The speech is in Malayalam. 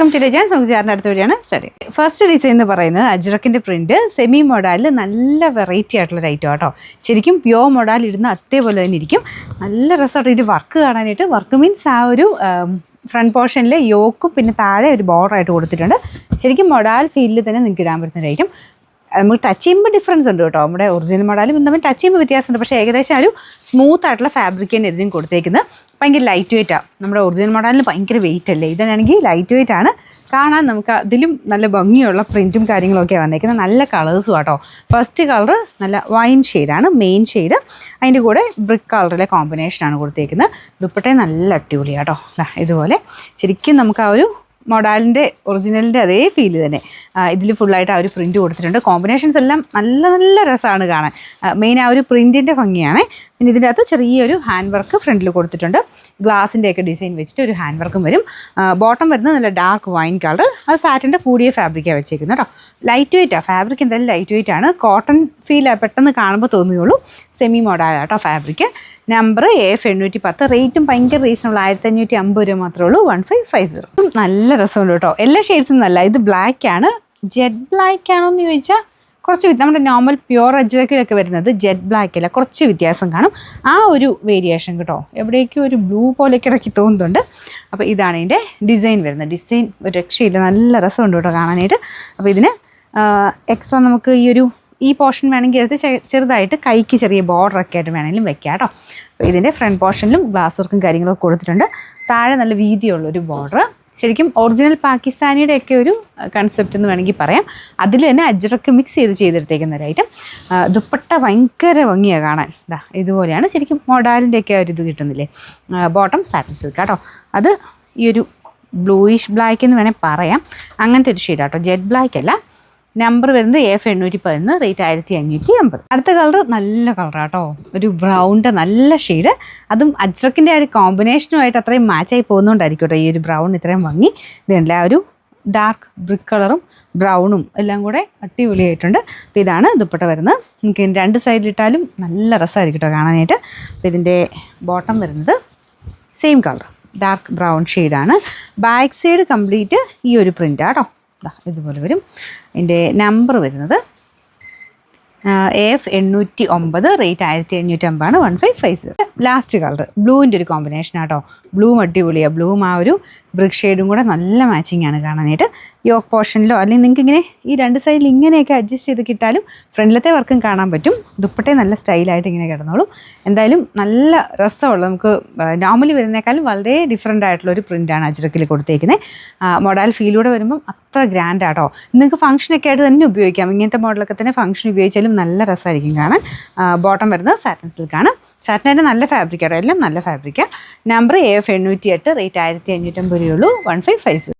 Welcome to ഡിജൈൻ. നമുക്ക് ചേർന്ന അടുത്ത വഴിയാണ് സ്റ്റഡി. ഫസ്റ്റ് ഡിസൈൻ എന്ന് പറയുന്നത് അജ്രക്കിൻ്റെ പ്രിൻറ്റ് സെമി മോഡാലിൽ നല്ല വെറൈറ്റി ആയിട്ടുള്ളൊരു ഐറ്റം കേട്ടോ. ശരിക്കും പ്യോർ മോഡാൽ ഇടുന്ന അതേപോലെ തന്നെ ഇരിക്കും. നല്ല രസമായിട്ട് ഇതിൻ്റെ വർക്ക് കാണാനായിട്ട്. വർക്ക് മീൻസ് ആ ഒരു ഫ്രണ്ട് പോർഷനിൽ യോക്കും പിന്നെ താഴെ ഒരു ബോർഡറായിട്ട് കൊടുത്തിട്ടുണ്ട്. ശരിക്കും മൊഡാൽ ഫീലിൽ തന്നെ നിങ്ങൾക്ക് ഇടാൻ പറ്റുന്ന ഒരു ഐറ്റം. നമുക്ക് ടച്ച് ചെയ്യുമ്പോൾ ഡിഫറൻസ് ഉണ്ട് കേട്ടോ. നമ്മുടെ ഒറിജിനൽ മോഡലും തമ്മിൽ ടച്ച് ചെയ്യുമ്പോൾ വ്യത്യാസമുണ്ട്. പക്ഷേ ഏകദേശം ഒരു സ്മൂത്ത് ആയിട്ടുള്ള ഫാബ്രിക് തന്നെ ഇതിനും കൊടുത്തേക്കുന്നത്. ഭയങ്കര ലൈറ്റ് വെയിറ്റ് ആണ്. നമ്മുടെ ഒറിജിനൽ മോഡലിന് ഭയങ്കര വെയിറ്റ് അല്ലേ, ഇതാണെങ്കിൽ ലൈറ്റ് വെയിറ്റ് ആണ്. കാണാൻ നമുക്ക് അതിലും നല്ല ഭംഗിയുള്ള പ്രിൻറ്റും കാര്യങ്ങളൊക്കെയാണ് വന്നേക്കുന്നത്. നല്ല കളേഴ്സും ആട്ടോ. ഫസ്റ്റ് കളർ നല്ല വൈൻ ഷെയ്ഡാണ് മെയിൻ ഷെയ്ഡ്. അതിൻ്റെ കൂടെ ബ്രിക്ക് കളറിലെ കോമ്പിനേഷനാണ് കൊടുത്തേക്കുന്നത്. ദുപ്പട്ട നല്ല അടിപൊളിയാട്ടോ. ഇതുപോലെ ശരിക്കും നമുക്ക് ആ ഒരു മോഡാലിൻ്റെ ഒറിജിനലിൻ്റെ അതേ ഫീല് തന്നെ ഇതിൽ ഫുള്ളായിട്ട് ആ ഒരു പ്രിൻറ്റ് കൊടുത്തിട്ടുണ്ട്. കോമ്പിനേഷൻസ് എല്ലാം നല്ല നല്ല രസമാണ് കാണാൻ. മെയിൻ ആ ഒരു പ്രിൻറ്റിൻ്റെ ഭംഗിയാണ്. പിന്നെ ഇതിൻ്റെ അകത്ത് ചെറിയൊരു ഹാൻഡ് വർക്ക് ഫ്രണ്ടിൽ കൊടുത്തിട്ടുണ്ട്. ഗ്ലാസിൻ്റെയൊക്കെ ഡിസൈൻ വെച്ചിട്ട് ഒരു ഹാൻഡ് വർക്കും വരും. ബോട്ടം വരുന്നത് നല്ല ഡാർക്ക് വൈൻ കളർ. അത് സാറ്റിൻ്റെ കൂടിയ ഫാബ്രിക്കാണ് വെച്ചേക്കുന്നത് കേട്ടോ. ലൈറ്റ് വെയിറ്റാണ് ഫാബ്രിക്. എന്തായാലും ലൈറ്റ് വെയിറ്റ് ആണ്. കോട്ടൺ ഫീൽ പെട്ടെന്ന് കാണുമ്പോൾ തോന്നുകയുള്ളൂ. സെമി മോഡാലാട്ടോ ഫാബ്രിക്. Number AF810. റേറ്റും ഭയങ്കര റീസണബിൾ. 1550 രൂപ മാത്രമേ ഉള്ളൂ. 1550. നല്ല രസമുണ്ട് കേട്ടോ. എല്ലാ ഷെയ്ഡ്സും നല്ല. ഇത് ബ്ലാക്ക് ആണ്. ജെറ്റ് ബ്ലാക്ക് ആണോ എന്ന് ചോദിച്ചാൽ കുറച്ച് നമ്മുടെ നോർമൽ പ്യുവർ അജ്രക്കിലൊക്കെ വരുന്നത് ജെറ്റ് ബ്ലാക്ക് അല്ല, കുറച്ച് വ്യത്യാസം കാണും. ആ ഒരു വേരിയേഷൻ കേട്ടോ. എവിടേക്കും ഒരു ബ്ലൂ പോലെയൊക്കെ ഇടയ്ക്ക് തോന്നുന്നുണ്ട്. അപ്പോൾ ഇതാണ് ഇതിൻ്റെ ഡിസൈൻ വരുന്നത്. ഡിസൈൻ ഒരു രക്ഷയില്ല, നല്ല രസമുണ്ട് കേട്ടോ കാണാനായിട്ട്. അപ്പോൾ ഇതിന് എക്സ്ട്രാ നമുക്ക് ഈ പോർഷൻ വേണമെങ്കിൽ എടുത്ത് ചെറുതായിട്ട് കൈക്ക് ചെറിയ ബോർഡറൊക്കെ ആയിട്ട് വേണമെങ്കിലും വെക്കാം കേട്ടോ. അപ്പോൾ ഇതിൻ്റെ ഫ്രണ്ട് പോർഷനിലും ഗ്ലാസ് വർക്കും കാര്യങ്ങളൊക്കെ കൊടുത്തിട്ടുണ്ട്. താഴെ നല്ല വീതിയുള്ളൊരു ബോർഡർ. ശരിക്കും ഒറിജിനൽ പാകിസ്ഥാനിയുടെ ഒക്കെ ഒരു കൺസെപ്റ്റ് എന്ന് വേണമെങ്കിൽ പറയാം. അതിൽ തന്നെ അജ്രക്ക് മിക്സ് ചെയ്തെടുത്തേക്കുന്ന ഒരു ഐറ്റം. ദുപ്പട്ട ഭയങ്കര ഭംഗിയാണ് കാണാൻ. ഇതുപോലെയാണ് ശരിക്കും മോഡാലിൻ്റെ ഒക്കെ ഒരു ഇത് കിട്ടുന്നില്ലേ. ബോട്ടം സാറ്റിൻ സിൽക്ക് കേട്ടോ. അത് ഈ ഒരു ബ്ലൂയിഷ് ബ്ലാക്ക് എന്ന് വേണമെങ്കിൽ പറയാം. അങ്ങനത്തെ ഒരു ഷെയ്ഡ് കേട്ടോ. ജെറ്റ് ബ്ലാക്ക് അല്ല. നമ്പർ വരുന്നത് AF811. റേറ്റ് 1550. അടുത്ത കളർ നല്ല കളറാട്ടോ. ഒരു ബ്രൗണിൻ്റെ നല്ല ഷെയ്ഡ്. അതും അജ്രക്കിൻ്റെ ആ ഒരു കോമ്പിനേഷനുമായിട്ട് അത്രയും മാച്ചായി പോകുന്നതുകൊണ്ടായിരിക്കും കേട്ടോ ഈ ഒരു ബ്രൗൺ ഇത്രയും ഭംഗി. ഇതുണ്ടല്ലേ ആ ഒരു ഡാർക്ക് ബ്രിക്ക് കളറും ബ്രൗണും എല്ലാം കൂടെ അടിപൊളിയായിട്ടുണ്ട്. അപ്പോൾ ഇതാണ് ദുപ്പട്ട വരുന്നത്. നമുക്ക് രണ്ട് സൈഡിലിട്ടാലും നല്ല രസമായിരിക്കും കേട്ടോ കാണാനായിട്ട്. അപ്പോൾ ഇതിൻ്റെ ബോട്ടം വരുന്നത് സെയിം കളർ ഡാർക്ക് ബ്രൗൺ ഷെയ്ഡാണ്. ബാക്ക് സൈഡ് കംപ്ലീറ്റ് ഈ ഒരു പ്രിൻ്റാണ് കേട്ടോ. ഇതുപോലെ വരും. ഇതിൻ്റെ നമ്പർ വരുന്നത് AF809. റേറ്റ് 1550. 1550. ലാസ്റ്റ് കളർ ബ്ലൂവിൻ്റെ ഒരു കോമ്പിനേഷൻ ആട്ടോ. ബ്ലൂ അടിപൊളിയാണ്. ബ്ലൂവും ആ ഒരു ബ്രിക്ക് ഷെയ്ഡും കൂടെ നല്ല മാച്ചിങ് ആണ് കാണാനായിട്ട്. യോക്ക് പോർഷനിലോ അല്ലെങ്കിൽ നിങ്ങൾക്ക് ഇങ്ങനെ ഈ രണ്ട് സൈഡിൽ ഇങ്ങനെയൊക്കെ അഡ്ജസ്റ്റ് ചെയ്ത് കിട്ടാലും ഫ്രണ്ടിലത്തെ വർക്കും കാണാൻ പറ്റും. ദുപ്പട്ടയെ നല്ല സ്റ്റൈലായിട്ട് ഇങ്ങനെ കിടന്നോളും. എന്തായാലും നല്ല രസമുള്ള നമുക്ക് നോർമലി വരുന്നേക്കാളും വളരെ ഡിഫറെൻ്റ് ആയിട്ടുള്ളൊരു പ്രിൻ്റാണ് അജ്രക്കിൽ കൊടുത്തേക്കുന്നത്. മോഡൽ ഫീലൂടെ വരുമ്പം അത്ര ഗ്രാൻഡ് ആട്ടോ. നിങ്ങൾക്ക് ഫംഗ്ഷനൊക്കെ ആയിട്ട് തന്നെ ഉപയോഗിക്കാം. ഇങ്ങനത്തെ മോഡലൊക്കെ തന്നെ ഫംഗ്ഷൻ ഉപയോഗിച്ചാലും നല്ല രസമായിരിക്കും കാണാൻ. ബോട്ടം വരുന്നത് സാറ്റിൻ സിൽക്കാണ്. സാറ്റിൻ്റെ നല്ല ഫാബ്രിക്കാണ്. എല്ലാം നല്ല ഫാബ്രിക്കാണ്. Number AF808. റേറ്റ് 1550 രൂപയുള്ളൂ. 1550.